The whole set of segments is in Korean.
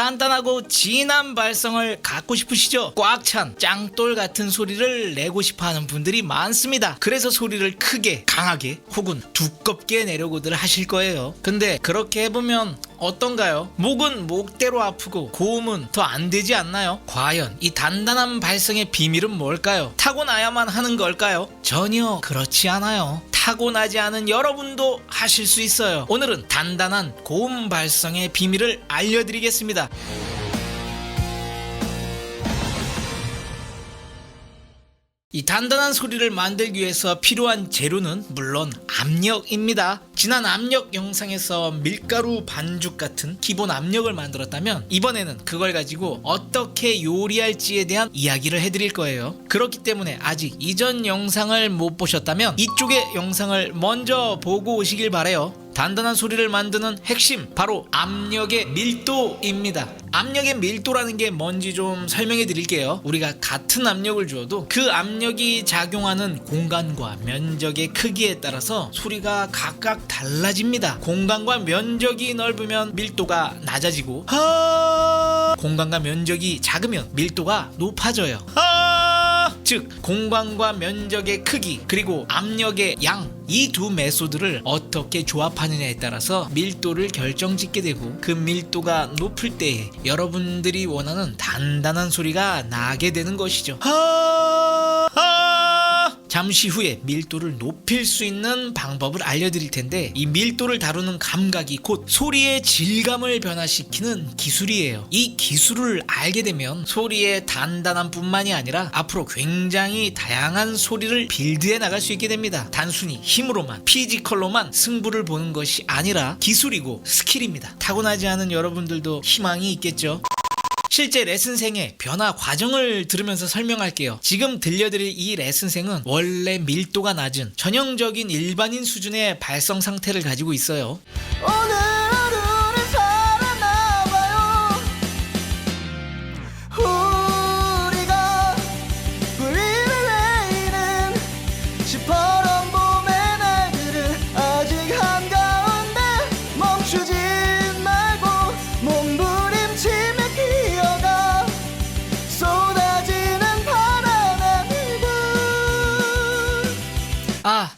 단단하고 진한 발성을 갖고 싶으시죠? 꽉 찬 짱돌 같은 소리를 내고 싶어하는 분들이 많습니다. 그래서 소리를 크게, 강하게 혹은 두껍게 내려고들 하실 거예요. 근데 그렇게 해보면 어떤가요? 목은 목대로 아프고 고음은 더 안 되지 않나요? 과연 이 단단한 발성의 비밀은 뭘까요? 타고나야만 하는 걸까요? 전혀 그렇지 않아요. 타고나지 않은 여러분도 하실 수 있어요. 오늘은 단단한 고음 발성의 비밀을 알려드리겠습니다. 이 단단한 소리를 만들기 위해서 필요한 재료는 물론 압력입니다. 지난 압력 영상에서 밀가루 반죽 같은 기본 압력을 만들었다면 이번에는 그걸 가지고 어떻게 요리할지에 대한 이야기를 해드릴 거예요. 그렇기 때문에 아직 이전 영상을 못 보셨다면 이쪽의 영상을 먼저 보고 오시길 바래요. 단단한 소리를 만드는 핵심, 바로 압력의 밀도입니다. 압력의 밀도라는 게 뭔지 좀 설명해 드릴게요. 우리가 같은 압력을 주어도 그 압력이 작용하는 공간과 면적의 크기에 따라서 소리가 각각 달라집니다. 공간과 면적이 넓으면 밀도가 낮아지고, 공간과 면적이 작으면 밀도가 높아져요. 즉 공간과 면적의 크기 그리고 압력의 양, 이 두 메소드를 어떻게 조합하느냐에 따라서 밀도를 결정짓게 되고, 그 밀도가 높을 때에 여러분들이 원하는 단단한 소리가 나게 되는 것이죠. 잠시 후에 밀도를 높일 수 있는 방법을 알려드릴 텐데, 이 밀도를 다루는 감각이 곧 소리의 질감을 변화시키는 기술이에요. 이 기술을 알게 되면 소리의 단단함 뿐만이 아니라 앞으로 굉장히 다양한 소리를 빌드해 나갈 수 있게 됩니다. 단순히 힘으로만, 피지컬로만 승부를 보는 것이 아니라 기술이고 스킬입니다. 타고나지 않은 여러분들도 희망이 있겠죠. 실제 레슨생의 변화 과정을 들으면서 설명할게요. 지금 들려드릴 이 레슨생은 원래 밀도가 낮은 전형적인 일반인 수준의 발성 상태를 가지고 있어요. 오늘 하루를 살아나봐요. 우리가 우리를 내리는 시퍼런 봄의 날들을 아직 한가운데 멈추지 말고 몸부림치며 기어가 쏟아지는 바람의 불.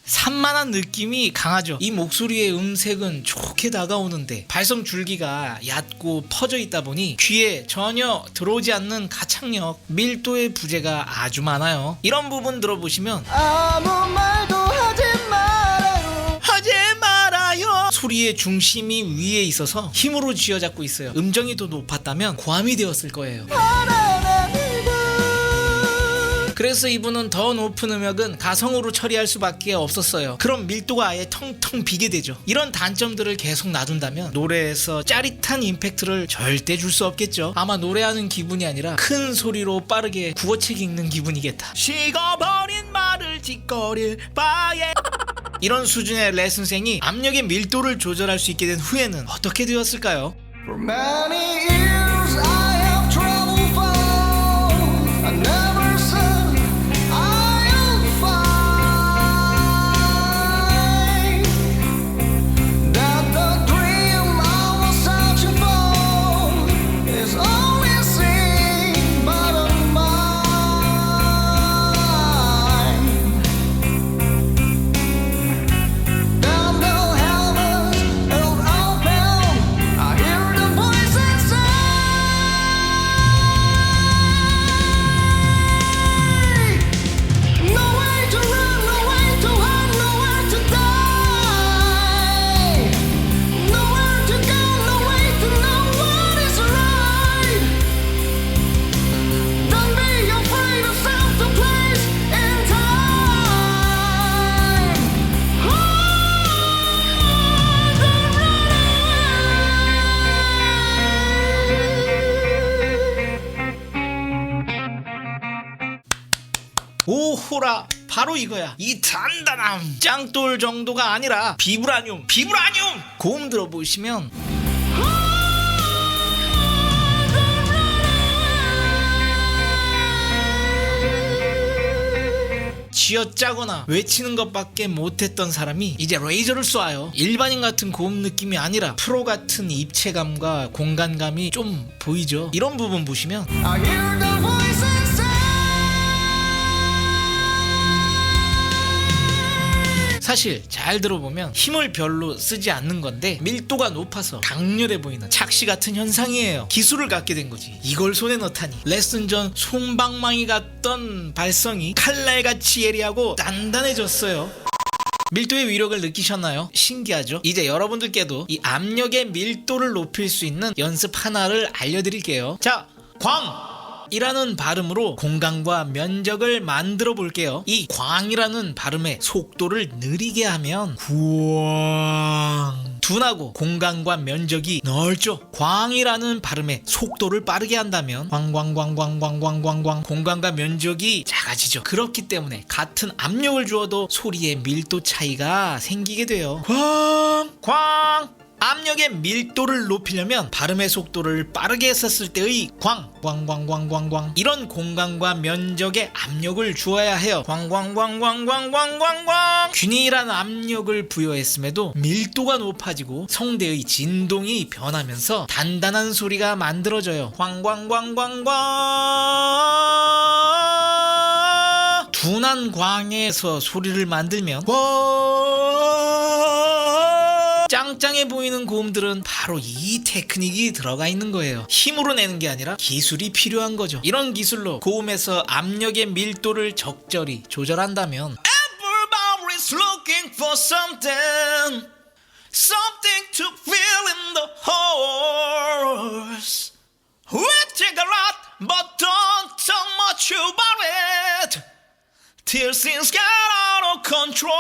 산만한 느낌이 강하죠. 이 목소리의 음색은 좋게 다가오는데 발성 줄기가 얕고 퍼져 있다 보니 귀에 전혀 들어오지 않는 가창력, 밀도의 부재가 아주 많아요. 이런 부분 들어보시면 아무 말도 하지 말아요. 하지 말아요. 소리의 중심이 위에 있어서 힘으로 쥐어잡고 있어요. 음정이 더 높았다면 고함이 되었을 거예요. 그래서 이분은 더 높은 음역은 가성으로 처리할 수밖에 없었어요. 그럼 밀도가 아예 텅텅 비게 되죠. 이런 단점들을 계속 놔둔다면 노래에서 짜릿한 임팩트를 절대 줄 수 없겠죠. 아마 노래하는 기분이 아니라 큰 소리로 빠르게 국어책 읽는 기분이겠다. 식어버린 말을 짓거릴 바에 이런 수준의 레슨생이 압력의 밀도를 조절할 수 있게 된 후에는 어떻게 되었을까요? For many years I have traveled far. I never said I'll find that the dream I was searching for is only seen by the mind. Down the heavens of open, I hear the voices say, no way to run, no way to hide, nowhere to die, nowhere to go, no way to know what is right. Don't be afraid of self to place in time. 오호라, 바로 이거야. 이 단단함, 짱돌 정도가 아니라 비브라늄 고음 들어보시면 쥐어짜거나 외치는 것밖에 못했던 사람이 이제 레이저를 쏴요. 일반인 같은 고음 느낌이 아니라 프로 같은 입체감과 공간감이 좀 보이죠. 이런 부분 보시면 I hear the voice inside. 사실 잘 들어보면 힘을 별로 쓰지 않는 건데 밀도가 높아서 강렬해 보이는 착시 같은 현상이에요. 기술을 갖게 된 거지. 이걸 손에 넣다니. 레슨 전 솜방망이 같던 발성이 칼날같이 예리하고 단단해졌어요. 밀도의 위력을 느끼셨나요? 신기하죠? 이제 여러분들께도 이 압력의 밀도를 높일 수 있는 연습 하나를 알려드릴게요. 자, 광! 이라는 발음으로 공간과 면적을 만들어 볼게요. 이 광이라는 발음의 속도를 느리게 하면 구왕. 둔하고 공간과 면적이 넓죠. 광이라는 발음의 속도를 빠르게 한다면 광광광광광광광광 공간과 면적이 작아지죠. 그렇기 때문에 같은 압력을 주어도 소리의 밀도 차이가 생기게 돼요. 광광 압력의 밀도를 높이려면 발음의 속도를 빠르게 했었을 때의 광광광광광광 이런 공간과 면적의 압력을 주어야 해요. 광광광광광광광광 균일한 압력을 부여했음에도 밀도가 높아지고 성대의 진동이 변하면서 단단한 소리가 만들어져요. 광광광광광 둔한 광에서 소리를 만들면 짱짱해 보이는 고음들은 바로 이 테크닉이 들어가 있는 거예요. 힘으로 내는 게 아니라 기술이 필요한 거죠. 이런 기술로 고음에서 압력의 밀도를 적절히 조절한다면 Everybody's looking for something Something to feel in the horse We take a lot but don't talk much about it Till things get out of control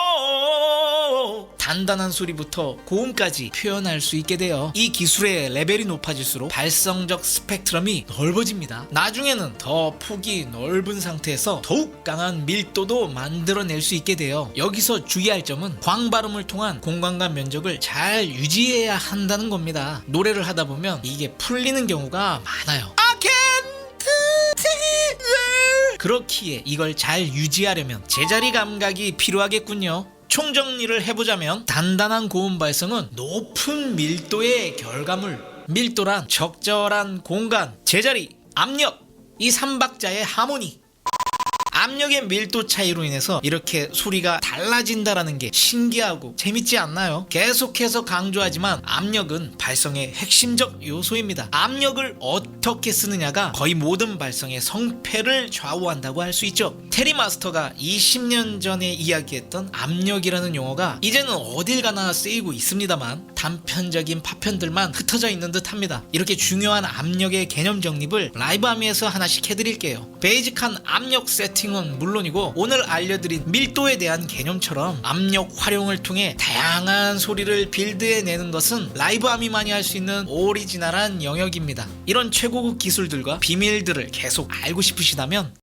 단단한 소리부터 고음까지 표현할 수 있게 돼요. 이 기술의 레벨이 높아질수록 발성적 스펙트럼이 넓어집니다. 나중에는 더 폭이 넓은 상태에서 더욱 강한 밀도도 만들어낼 수 있게 돼요. 여기서 주의할 점은 광 발음을 통한 공간과 면적을 잘 유지해야 한다는 겁니다. 노래를 하다 보면 이게 풀리는 경우가 많아요. 그렇기에 이걸 잘 유지하려면 제자리 감각이 필요하겠군요. 총정리를 해보자면 단단한 고음 발성은 높은 밀도의 결과물. 밀도란 적절한 공간, 제자리, 압력, 이 3박자의 하모니. 압력의 밀도 차이로 인해서 이렇게 소리가 달라진다라는 게 신기하고 재밌지 않나요? 계속해서 강조하지만 압력은 발성의 핵심적 요소입니다. 압력을 어떻게 쓰느냐가 거의 모든 발성의 성패를 좌우한다고 할 수 있죠. 테리 마스터가 20년 전에 이야기했던 압력이라는 용어가 이제는 어딜 가나 쓰이고 있습니다만 단편적인 파편들만 흩어져 있는 듯 합니다. 이렇게 중요한 압력의 개념 정립을 라이브 아미에서 하나씩 해드릴게요. 베이직한 압력 세팅은 물론이고 오늘 알려드린 밀도에 대한 개념처럼 압력 활용을 통해 다양한 소리를 빌드해내는 것은 라이브 아미만이 할 수 있는 오리지널한 영역입니다. 이런 최고급 기술들과 비밀들을 계속 알고 싶으시다면